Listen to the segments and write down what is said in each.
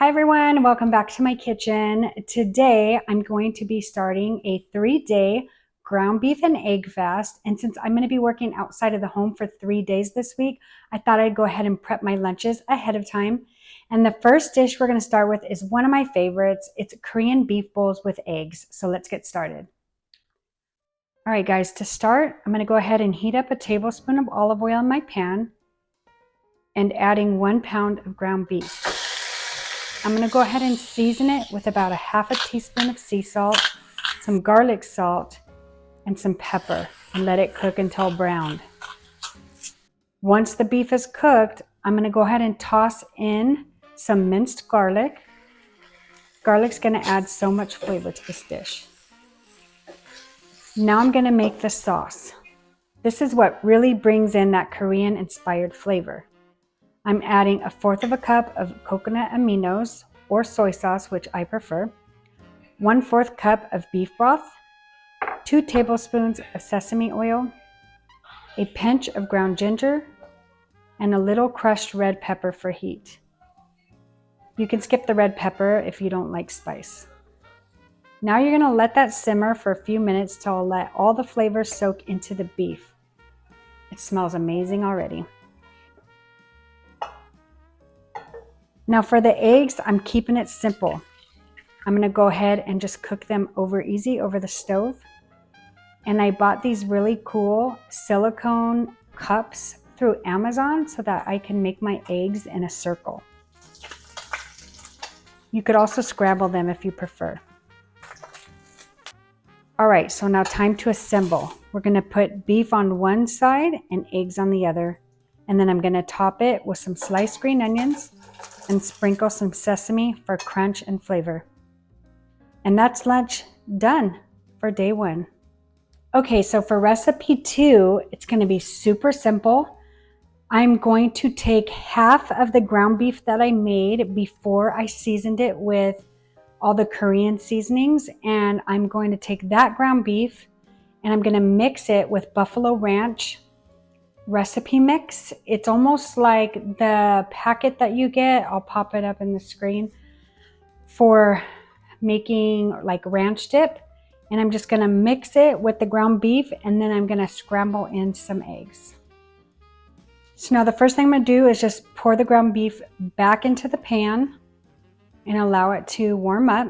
Hi everyone, welcome back to my kitchen. Today I'm going to be starting a 3-day ground beef and egg fast. And since I'm going to be working outside of the home for 3 days this week, I thought I'd go ahead and prep my lunches ahead of time. And the first dish we're going to start with is one of my favorites. It's Korean beef bowls with eggs. So let's get started. All right guys, to start, I'm going to go ahead and heat up a tablespoon of olive oil in my pan and adding 1 pound of ground beef. I'm going to go ahead and season it with about a half a teaspoon of sea salt, some garlic salt, and some pepper, and let it cook until browned. Once the beef is cooked, I'm going to go ahead and toss in some minced garlic. Garlic's going to add so much flavor to this dish. Now I'm going to make the sauce. This is what really brings in that Korean inspired flavor. I'm adding 1/4 cup of coconut aminos or soy sauce, which I prefer, 1/4 cup of beef broth, 2 tablespoons of sesame oil, a pinch of ground ginger, and a little crushed red pepper for heat. You can skip the red pepper if you don't like spice. Now you're going to let that simmer for a few minutes to let all the flavors soak into the beef. It smells amazing already. Now for the eggs, I'm keeping it simple. I'm going to go ahead and just cook them over easy over the stove. And I bought these really cool silicone cups through Amazon so that I can make my eggs in a circle. You could also scramble them if you prefer. All right, so now time to assemble. We're going to put beef on one side and eggs on the other. And then I'm going to top it with some sliced green onions and sprinkle some sesame for crunch and flavor. And that's lunch done for day 1. Okay, so for recipe 2, it's going to be super simple. I'm going to take half of the ground beef that I made before I seasoned it with all the Korean seasonings, and I'm going to take that ground beef and I'm going to mix it with Buffalo Ranch recipe mix. It's almost like the packet that you get, I'll pop it up in the screen, for making like ranch dip. And I'm just going to mix it with the ground beef, and then I'm going to scramble in some eggs. So now the first thing I'm going to do is just pour the ground beef back into the pan and allow it to warm up.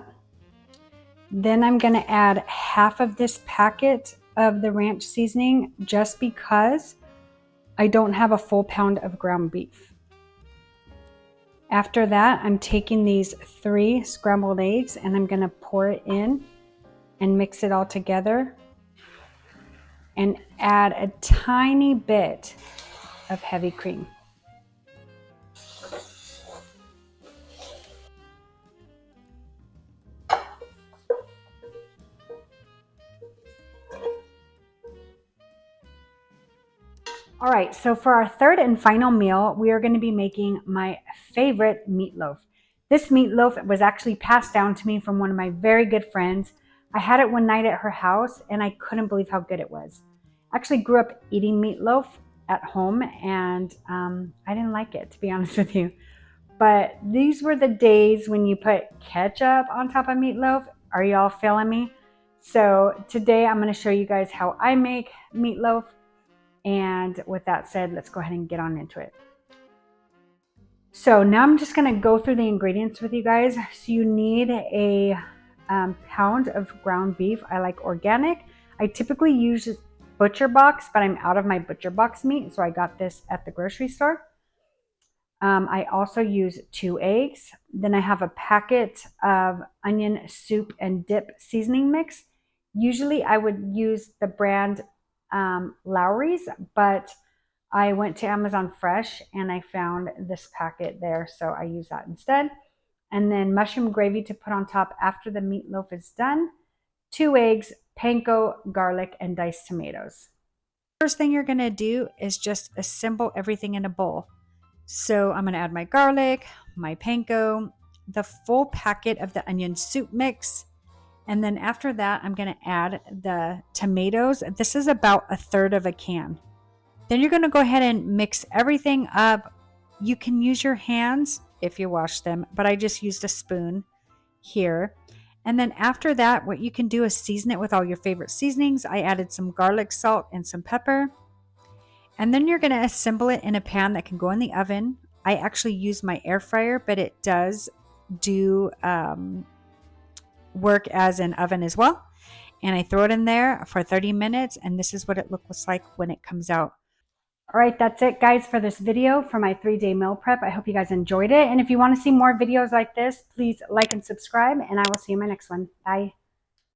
Then I'm going to add half of this packet of the ranch seasoning just because I don't have a full pound of ground beef. After that, I'm taking these 3 scrambled eggs and I'm going to pour it in and mix it all together and add a tiny bit of heavy cream. All right, so for our third and final meal, we are going to be making my favorite meatloaf. This meatloaf was actually passed down to me from one of my very good friends. I had it one night at her house and I couldn't believe how good it was. I actually grew up eating meatloaf at home and I didn't like it, to be honest with you. But these were the days when you put ketchup on top of meatloaf. Are y'all feeling me? So today I'm going to show you guys how I make meatloaf. And with that said, let's go ahead and get on into it. So now I'm just going to go through the ingredients with you guys. So you need a pound of ground beef. I like organic. I typically use butcher box, but I'm out of my butcher box meat, so I got this at the grocery store. I also use 2 eggs. Then I have a packet of onion soup and dip seasoning mix. Usually I would use the brand Lowry's, but I went to Amazon Fresh and I found this packet there, so I use that instead. And then mushroom gravy to put on top after the meatloaf is done, 2 eggs, panko, garlic, and diced tomatoes. First thing you're going to do is just assemble everything in a bowl. So I'm going to add my garlic, my panko, the full packet of the onion soup mix, and then after that, I'm going to add the tomatoes. This is about 1/3 of a can. Then you're going to go ahead and mix everything up. You can use your hands if you wash them, but I just used a spoon here. And then after that, what you can do is season it with all your favorite seasonings. I added some garlic, salt, and some pepper. And then you're going to assemble it in a pan that can go in the oven. I actually use my air fryer, but it does do work as an oven as well. And I throw it in there for 30 minutes, and this is what it looks like when it comes out. All right, that's it, guys, for this video for my 3-day meal prep. I hope you guys enjoyed it. And if you want to see more videos like this, please like and subscribe, and I will see you in my next one. Bye.